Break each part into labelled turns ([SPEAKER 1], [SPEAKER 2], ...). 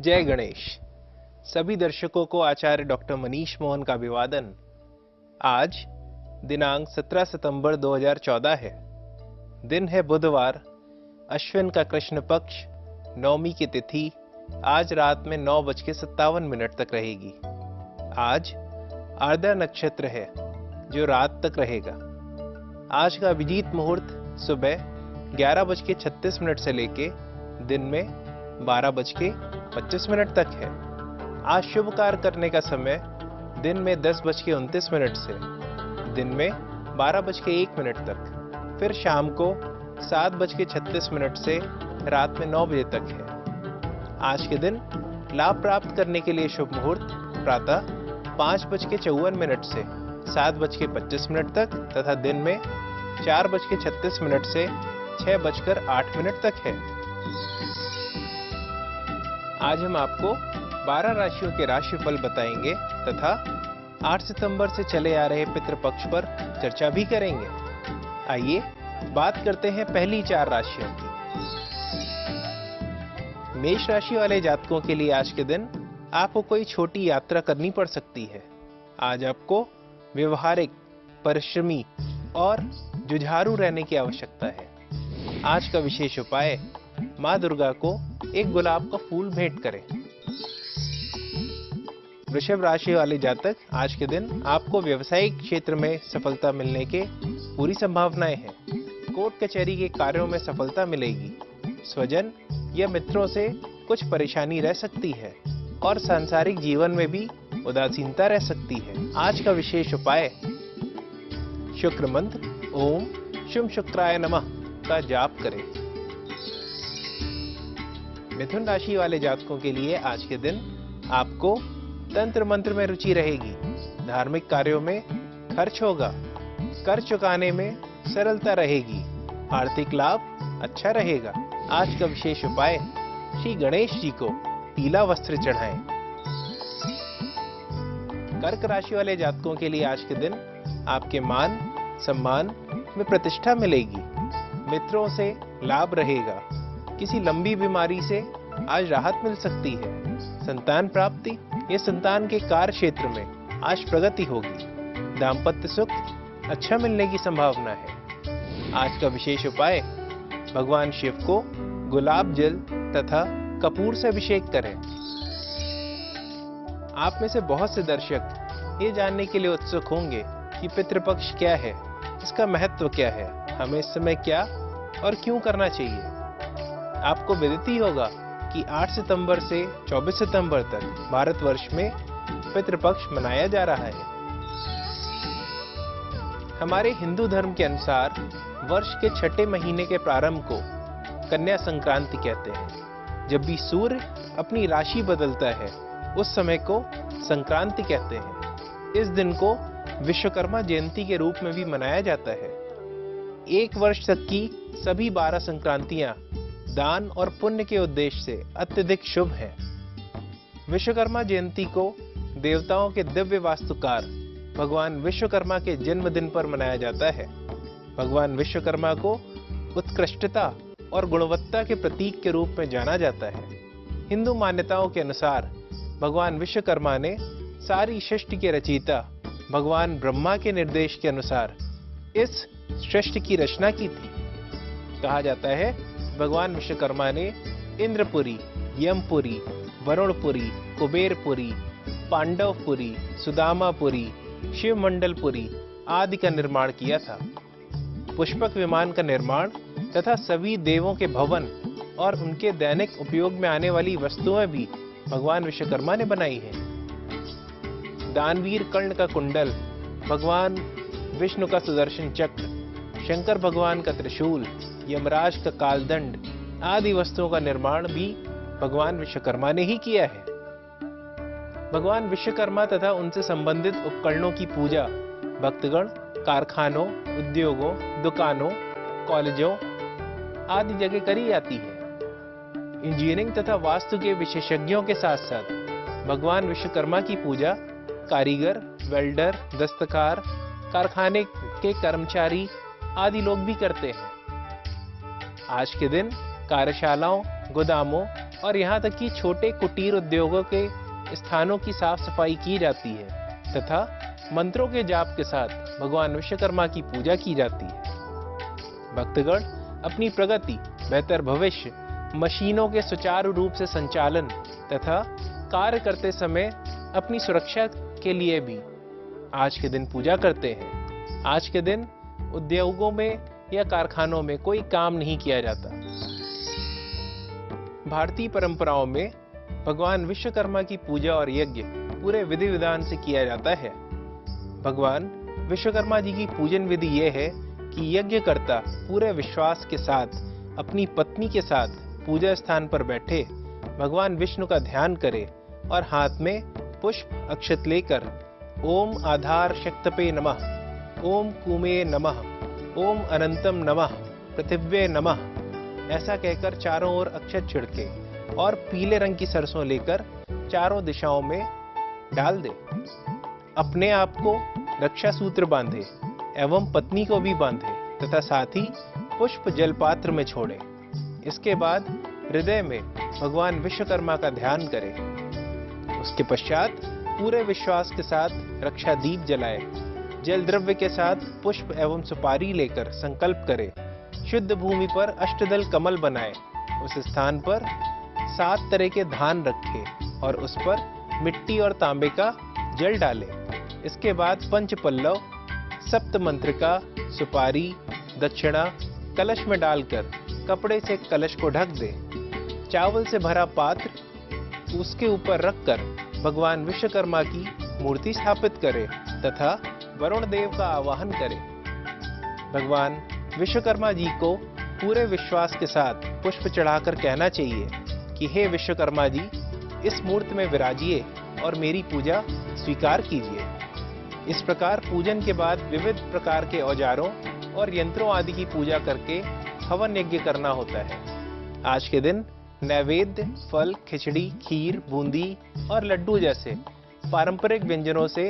[SPEAKER 1] जय गणेश। सभी दर्शकों को आचार्य डॉक्टर मनीष मोहन का अभिवादन। आज दिनांक 17 सितंबर 2014 है। दिन है बुधवार, अश्विन का कृष्ण पक्ष, नवमी की तिथि आज रात में 9:57 तक रहेगी। आज आर्द्रा नक्षत्र है जो रात तक रहेगा। आज का अभिजीत मुहूर्त सुबह 11:36 से लेके दिन में 12:25 तक है। आज शुभ कार्य करने का समय दिन में 10:29 से दिन में 12:01 तक, फिर शाम को 7:36 से रात में 9 बजे तक है। आज के दिन लाभ प्राप्त करने के लिए शुभ मुहूर्त प्रातः 5:54 से 7:25 तक तथा दिन में 4:36 से 6:08 तक है। आज हम आपको 12 राशियों के राशिफल बताएंगे तथा 8 सितंबर से चले आ रहे पितृपक्ष पर चर्चा भी करेंगे। आइए बात करते हैं पहली 4 राशियों की। मेष राशि वाले जातकों के लिए आज के दिन आपको कोई छोटी यात्रा करनी पड़ सकती है। आज आपको व्यवहारिक, परिश्रमी और जुझारू रहने की आवश्यकता है। आज का विशेष उपाय, मां दुर्गा को एक गुलाब का फूल भेंट करें। वृषभ राशि वाले जातक, आज के दिन आपको व्यवसायिक क्षेत्र में सफलता मिलने के पूरी संभावनाएं हैं। कोर्ट कचहरी के कार्यों में सफलता मिलेगी। स्वजन या मित्रों से कुछ परेशानी रह सकती है और सांसारिक जीवन में भी उदासीनता रह सकती है। आज का विशेष उपाय, शुक्र मंत्र ओम शुम शुक्राय नमः का जाप करें। मिथुन राशि वाले जातकों के लिए आज के दिन आपको तंत्र मंत्र में रुचि रहेगी। धार्मिक कार्यों में खर्च होगा। कर चुकाने में सरलता रहेगी। आर्थिक लाभ अच्छा रहेगा। आज का विशेष उपाय, श्री गणेश जी को पीला वस्त्र चढ़ाएं। कर्क राशि वाले जातकों के लिए आज के दिन आपके मान सम्मान में प्रतिष्ठा मिलेगी। मित्रों से लाभ रहेगा। किसी लंबी बीमारी से आज राहत मिल सकती है। संतान प्राप्ति या संतान के कार्य क्षेत्र में आज प्रगति होगी। दाम्पत्य सुख अच्छा मिलने की संभावना है। आज का विशेष उपाय, भगवान शिव को गुलाब जल तथा कपूर से अभिषेक करें। आप में से बहुत से दर्शक ये जानने के लिए उत्सुक होंगे कि पितृपक्ष क्या है, इसका महत्व क्या है, हमें इस समय क्या और क्यों करना चाहिए। आपको विदित ही होगा कि 8 सितंबर से 24 सितंबर तक भारतवर्ष में पितृपक्ष मनाया जा रहा है। हमारे हिंदू धर्म के अनुसार वर्ष के 6ठे महीने के प्रारंभ को कन्या संक्रांति कहते हैं। जब भी सूर्य अपनी राशि बदलता है उस समय को संक्रांति कहते हैं। इस दिन को विश्वकर्मा जयंती के रूप में भी मनाया जाता है। एक वर्ष तक की सभी 12 संक्रांतियां दान और पुण्य के उद्देश्य से अत्यधिक शुभ है। विश्वकर्मा जयंती को देवताओं के दिव्य वास्तुकार भगवान विश्वकर्मा के जन्मदिन पर मनाया जाता है। भगवान विश्वकर्मा को उत्कृष्टता और गुणवत्ता के प्रतीक के रूप में जाना जाता है। हिंदू मान्यताओं के अनुसार भगवान विश्वकर्मा ने सारी सृष्टि के रचयिता भगवान ब्रह्मा के निर्देश के अनुसार इस सृष्टि की रचना की थी। कहा जाता है भगवान विश्वकर्मा ने इंद्रपुरी, यमपुरी, वरुणपुरी, कुबेरपुरी, पांडवपुरी, सुदामापुरी, शिवमंडलपुरी आदि का निर्माण किया था। पुष्पक विमान का निर्माण तथा सभी देवों के भवन और उनके दैनिक उपयोग में आने वाली वस्तुएं भी भगवान विश्वकर्मा ने बनाई हैं। दानवीर कर्ण का कुंडल, भगवान विष्णु का सुदर्शन चक्र, शंकर भगवान का त्रिशूल, यमराज का कालदंड आदि वस्तुओं का निर्माण भी भगवान विश्वकर्मा ने ही किया है। भगवान विश्वकर्मा तथा उनसे संबंधित उपकरणों की पूजा भक्तगण कारखानों, उद्योगों, दुकानों, कॉलेजों आदि जगह करी जाती है। इंजीनियरिंग तथा वास्तु के विशेषज्ञों के साथ साथ भगवान विश्वकर्मा की पूजा कारीगर, वेल्डर, दस्तकार, कारखाने के कर्मचारी आदि लोग भी करते हैं। आज के दिन कार्यशालाओं, गोदामों, और यहाँ तक कि छोटे कुटीर उद्योगों के स्थानों की साफ सफाई की जाती है तथा मंत्रों के जाप के साथ भगवान विश्वकर्मा की पूजा की जाती है। भक्तगण अपनी प्रगति, बेहतर भविष्य, मशीनों के सुचारू रूप से संचालन तथा कार्य करते समय अपनी सुरक्षा के लिए भी आज के दिन पूजा करते हैं। आज के दिन उद्योगों में या कारखानों में कोई काम नहीं किया जाता। भारतीय परंपराओं में भगवान विश्वकर्मा की पूजा और यज्ञ पूरे विधि विधान से किया जाता है। भगवान विश्वकर्मा जी की पूजन विधि यह है कि यज्ञकर्ता पूरे विश्वास के साथ अपनी पत्नी के साथ पूजा स्थान पर बैठे भगवान विष्णु का ध्यान करे और हाथ में पुष्प अक्षत लेकर ओम आधार शक्तपे नमः, ओम कुमे नमः, ओम अनंतम नमः, पृथिव्ये नमः ऐसा कहकर चारों ओर अक्षत छिड़के और पीले रंग की सरसों लेकर चारों दिशाओं में डाल दे। अपने आप को रक्षा सूत्र बांधे एवं पत्नी को भी बांधे तथा साथ ही पुष्प जलपात्र में छोड़े। इसके बाद हृदय में भगवान विश्वकर्मा का ध्यान करें। उसके पश्चात पूरे विश्वास के साथ रक्षा दीप जलाए, जल द्रव्य के साथ पुष्प एवं सुपारी लेकर संकल्प करे, शुद्ध भूमि पर अष्टदल कमल बनाए, उस स्थान पर 7 तरह के धान रखे और उस पर मिट्टी और तांबे का जल डाले। इसके बाद पंच पल्लव, सप्त मंत्र का, सुपारी, दक्षिणा कलश में डालकर कपड़े से कलश को ढक दे। चावल से भरा पात्र उसके ऊपर रखकर भगवान विश्वकर्मा की मूर्ति स्थापित करे तथा वरुण देव का आवाहन करे। भगवान विश्वकर्मा जी को पूरे विश्वास के साथ पुष्प चढ़ाकर कहना चाहिए कि हे विश्वकर्मा जी, इस मूर्ति में विराजिए और मेरी पूजा स्वीकार कीजिए। इस प्रकार पूजन के बाद विविध प्रकार के औजारों और यंत्रों आदि की पूजा करके हवन यज्ञ करना होता है। आज के दिन नैवेद्य, फल, खिचड़ी, खीर, बूंदी और लड्डू जैसे पारंपरिक व्यंजनों से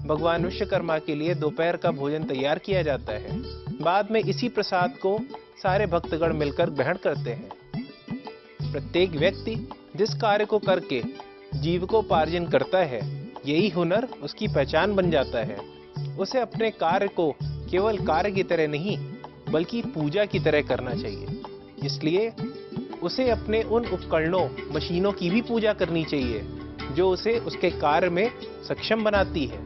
[SPEAKER 1] भगवान विश्वकर्मा के लिए दोपहर का भोजन तैयार किया जाता है। बाद में इसी प्रसाद को सारे भक्तगण मिलकर ग्रहण करते हैं। प्रत्येक व्यक्ति जिस कार्य को करके जीविकोपार्जन करता है, यही हुनर उसकी पहचान बन जाता है। उसे अपने कार्य को केवल कार्य की तरह नहीं बल्कि पूजा की तरह करना चाहिए। इसलिए उसे अपने उन उपकरणों, मशीनों की भी पूजा करनी चाहिए जो उसे उसके कार्य में सक्षम बनाती है।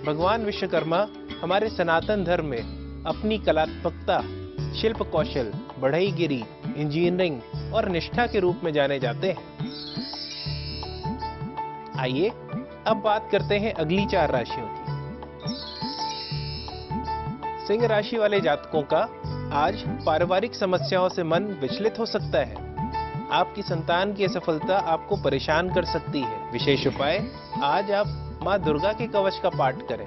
[SPEAKER 1] भगवान विश्वकर्मा हमारे सनातन धर्म में अपनी कलात्मकता, शिल्प कौशल, बढ़ईगिरी, इंजीनियरिंग और निष्ठा के रूप में जाने जाते हैं। आइए अब बात करते हैं अगली 4 राशियों की। सिंह राशि वाले जातकों का आज पारिवारिक समस्याओं से मन विचलित हो सकता है। आपकी संतान की असफलता आपको परेशान कर सकती है। विशेष उपाय, आज आप मां दुर्गा के कवच का पाठ करें।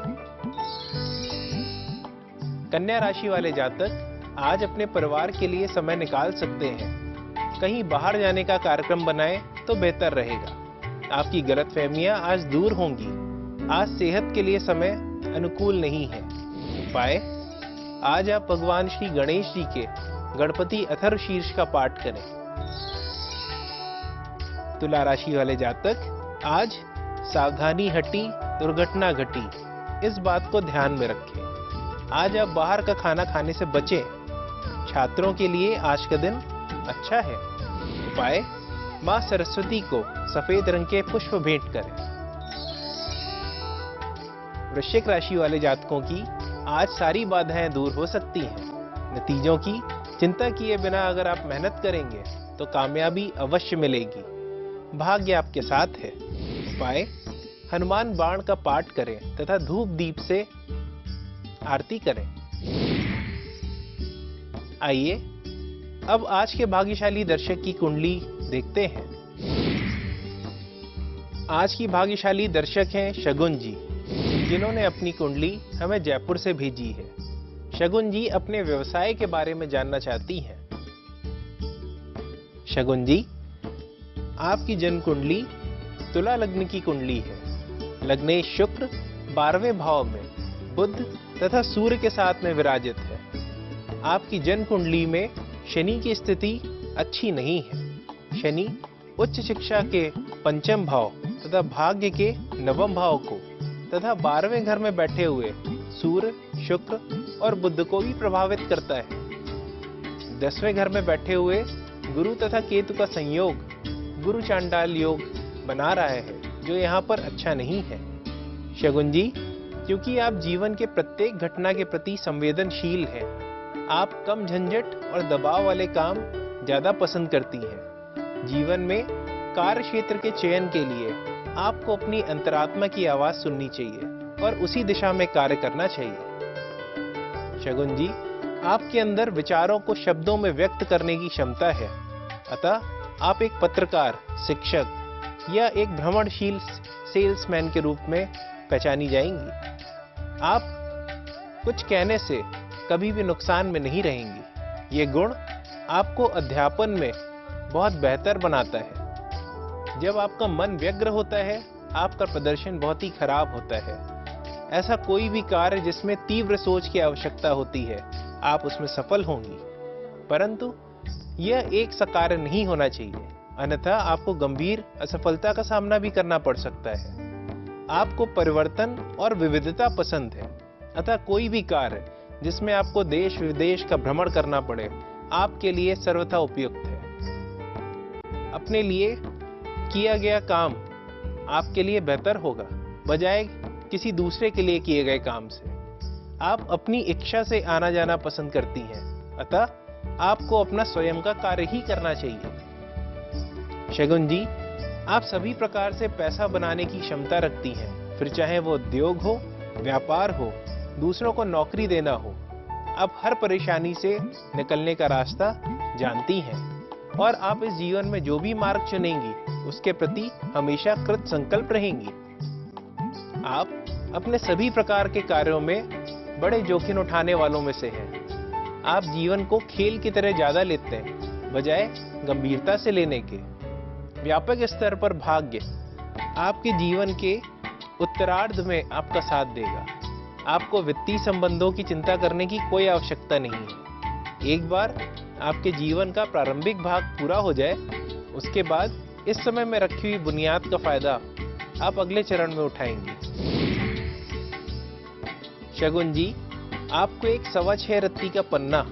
[SPEAKER 1] कन्या राशि वाले जातक आज अपने परिवार के लिए समय निकाल सकते हैं। कहीं बाहर जाने का कार्यक्रम बनाएं तो बेहतर रहेगा। आपकी गलतफहमियां आज दूर होंगी। आज सेहत के लिए समय अनुकूल नहीं है। उपाय, आज आप भगवान श्री गणेश जी के गणपति अथर्व शीर्ष का पाठ करें। तुला राशि वाले जातक आज सावधानी हटी दुर्घटना घटी, इस बात को ध्यान में रखें। आज आप बाहर का खाना खाने से बचें। छात्रों के लिए आज का दिन अच्छा है। उपाय, मां सरस्वती को सफेद रंग के पुष्प भेंट करें। वृश्चिक राशि वाले जातकों की आज सारी बाधाएं दूर हो सकती हैं। नतीजों की चिंता किए बिना अगर आप मेहनत करेंगे तो कामयाबी अवश्य मिलेगी। भाग्य आपके साथ है। उपाय, हनुमान बाण का पाठ करें तथा धूप दीप से आरती करें। आइए अब आज के भाग्यशाली दर्शक की कुंडली देखते हैं। आज की भाग्यशाली दर्शक हैं शगुन जी, जिन्होंने अपनी कुंडली हमें जयपुर से भेजी है। शगुन जी अपने व्यवसाय के बारे में जानना चाहती हैं। शगुन जी, आपकी जन्म कुंडली तुला लग्न की कुंडली है। लग्नेश शुक्र 12वें भाव में बुध तथा सूर्य के साथ में विराजित है। आपकी जन्म कुंडली में शनि की स्थिति अच्छी नहीं है। शनि उच्च शिक्षा के पंचम भाव तथा भाग्य के नवम भाव को तथा 12वें घर में बैठे हुए सूर्य, शुक्र और बुध को भी प्रभावित करता है। 10वें घर में बैठे हुए गुरु तथा केतु का संयोग गुरु चांडाल योग बना रहा है, जो यहाँ पर अच्छा नहीं है। शगुन जी, क्योंकि आप जीवन के प्रत्येक घटना के प्रति संवेदनशील हैं, आप कम झंझट और दबाव वाले काम ज्यादा पसंद करती हैं। जीवन में कार्य क्षेत्र के चयन के लिए आपको अपनी अंतरात्मा की आवाज सुननी चाहिए और उसी दिशा में कार्य करना चाहिए। शगुन जी, आपके अंदर विचारों को शब्दों में व्यक्त करने की क्षमता है, अतः आप एक पत्रकार, शिक्षक या एक भ्रमणशील सेल्समैन के रूप में पहचानी जाएंगी। आप कुछ कहने से कभी भी नुकसान में नहीं रहेंगी। ये गुण आपको अध्यापन में बहुत बेहतर बनाता है। जब आपका मन व्यग्र होता है, आपका प्रदर्शन बहुत ही खराब होता है। ऐसा कोई भी कार्य जिसमें तीव्र सोच की आवश्यकता होती है, आप उसमें सफल होंगी, परंतु यह एक सा कार्य नहीं होना चाहिए, अन्यथा आपको गंभीर असफलता का सामना भी करना पड़ सकता है। आपको परिवर्तन और विविधता पसंद है, अतः कोई भी कार्य जिसमें आपको देश विदेश का भ्रमण करना पड़े, आपके लिए सर्वथा उपयुक्त है। अपने लिए किया गया काम आपके लिए बेहतर होगा, बजाय किसी दूसरे के लिए किए गए काम से। आप अपनी इच्छा से आना जाना पसंद करती हैं, अतः आपको अपना स्वयं का कार्य ही करना चाहिए। शगुन जी, आप सभी प्रकार से पैसा बनाने की क्षमता रखती हैं, फिर चाहे वो उद्योग हो, व्यापार हो, दूसरों को नौकरी देना हो। आप हर परेशानी से निकलने का रास्ता जानती हैं और आप इस जीवन में जो भी मार्ग चुनेंगी उसके प्रति हमेशा कृत संकल्प रहेंगी। आप अपने सभी प्रकार के कार्यों में बड़े जोखिम उठाने वालों में से हैं। आप जीवन को खेल की तरह ज्यादा लेते हैं, बजाय गंभीरता से लेने के। व्यापक स्तर पर भाग्य आपके जीवन के उत्तरार्ध में आपका साथ देगा। आपको वित्तीय संबंधों की चिंता करने की कोई आवश्यकता नहीं है। एक बार आपके जीवन का प्रारंभिक भाग पूरा हो जाए, उसके बाद इस समय में रखी हुई बुनियाद का फायदा आप अगले चरण में उठाएंगे। शगुन जी, आपको एक 6.25 रत्ती का पन्ना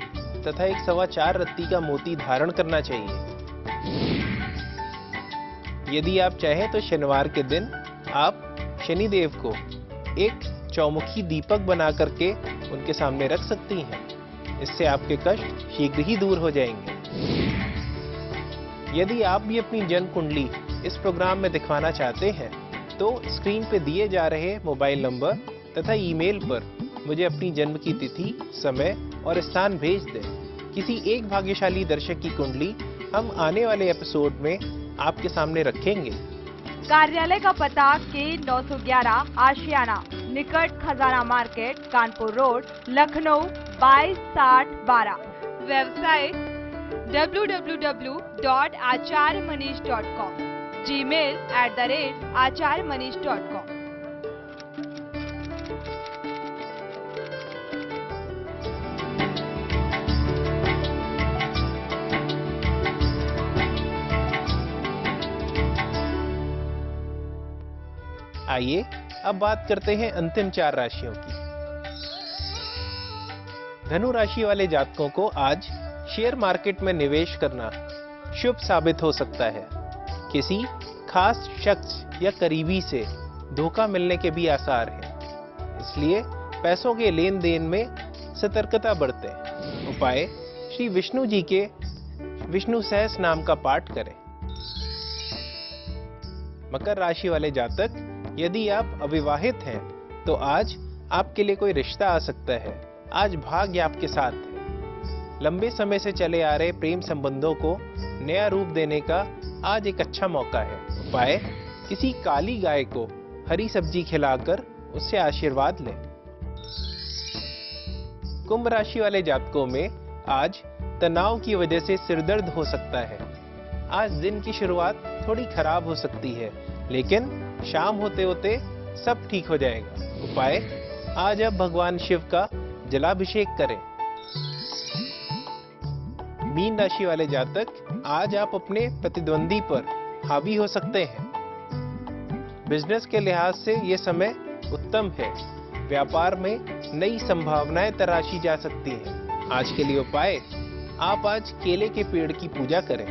[SPEAKER 1] तथा एक 4.25 रत्ती का मोती धारण करना चाहिए। यदि आप चाहें तो शनिवार के दिन आप शनिदेव को एक चौमुखी दीपक बना करके उनके सामने रख सकती हैं। इससे आपके कष्ट शीघ्र ही दूर हो जाएंगे। यदि आप भी अपनी जन्म कुंडली इस प्रोग्राम में दिखवाना चाहते हैं, तो स्क्रीन पे दिए जा रहे मोबाइल नंबर तथा ईमेल पर मुझे अपनी जन्म की तिथि, समय और स्थान भेज दें। किसी एक भाग्यशाली दर्शक की कुंडली हम आने वाले एपिसोड में आपके सामने रखेंगे।
[SPEAKER 2] कार्यालय का पता K911 आशियाना, निकट खजाना market, Kanpur road, Lucknow 226012। Website www.acharyamanish.com, Gmail @acharyamanish.com।
[SPEAKER 1] आइए अब बात करते हैं अंतिम 4 राशियों की। धनु राशि वाले जातकों को आज शेयर मार्केट में निवेश करना शुभ साबित हो सकता है। किसी खास शख्स या करीबी से धोखा मिलने के भी आसार हैं, इसलिए पैसों के लेन देन में सतर्कता बरतें। उपाय: श्री विष्णु जी के विष्णु सहस्त्र नाम का पाठ करें। मकर राशि वाले जातक, यदि आप अविवाहित हैं तो आज आपके लिए कोई रिश्ता आ सकता है। आज भाग्य आपके साथ है। लंबे समय से चले आ रहे प्रेम संबंधों को नया रूप देने का आज एक अच्छा मौका है। उपाय: किसी काली गाय को हरी सब्जी खिलाकर उससे आशीर्वाद लें। कुंभ राशि वाले जातकों में आज तनाव की वजह से सिरदर्द हो सकता है। आज दिन की शुरुआत थोड़ी खराब हो सकती है, लेकिन शाम होते होते सब ठीक हो जाएगा। उपाय: आज आप भगवान शिव का जलाभिषेक करें। मीन राशि वाले जातक, आज आप अपने प्रतिद्वंदी पर हावी हो सकते हैं। बिजनेस के लिहाज से ये समय उत्तम है। व्यापार में नई संभावनाएं तराशी जा सकती हैं। आज के लिए उपाय, आप आज केले के पेड़ की पूजा करें।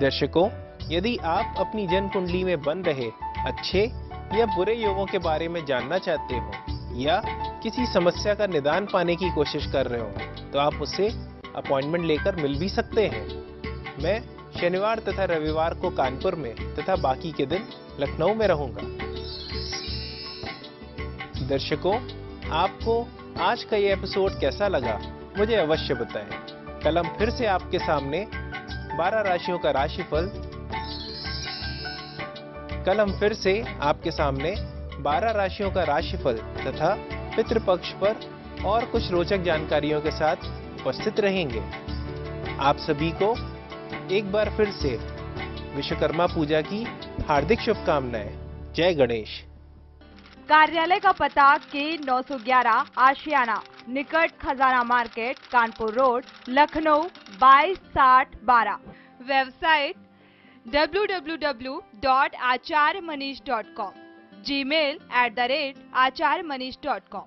[SPEAKER 1] दर्शकों, यदि आप अपनी जन्म कुंडली में बन रहे अच्छे या बुरे योगों के बारे में जानना चाहते हो या किसी समस्या का निदान पाने की कोशिश कर रहे हो तो आप मुझसे अपॉइंटमेंट लेकर मिल भी सकते हैं। मैं शनिवार तथा रविवार को कानपुर में तथा बाकी के दिन लखनऊ में रहूंगा। दर्शकों, आपको आज का ये एपिसोड कैसा लगा मुझे अवश्य बताएं। कल हम फिर से आपके सामने 12 राशियों का राशिफल तथा पितृपक्ष पर और कुछ रोचक जानकारियों के साथ उपस्थित रहेंगे। आप सभी को एक बार फिर से विश्वकर्मा पूजा की हार्दिक शुभकामनाएं। जय गणेश।
[SPEAKER 2] कार्यालय का पता K911 आशियाना, निकट खजाना market, Kanpur road, Lucknow 226012। Website www.acharyamanish.com, gmail @acharyamanish.com।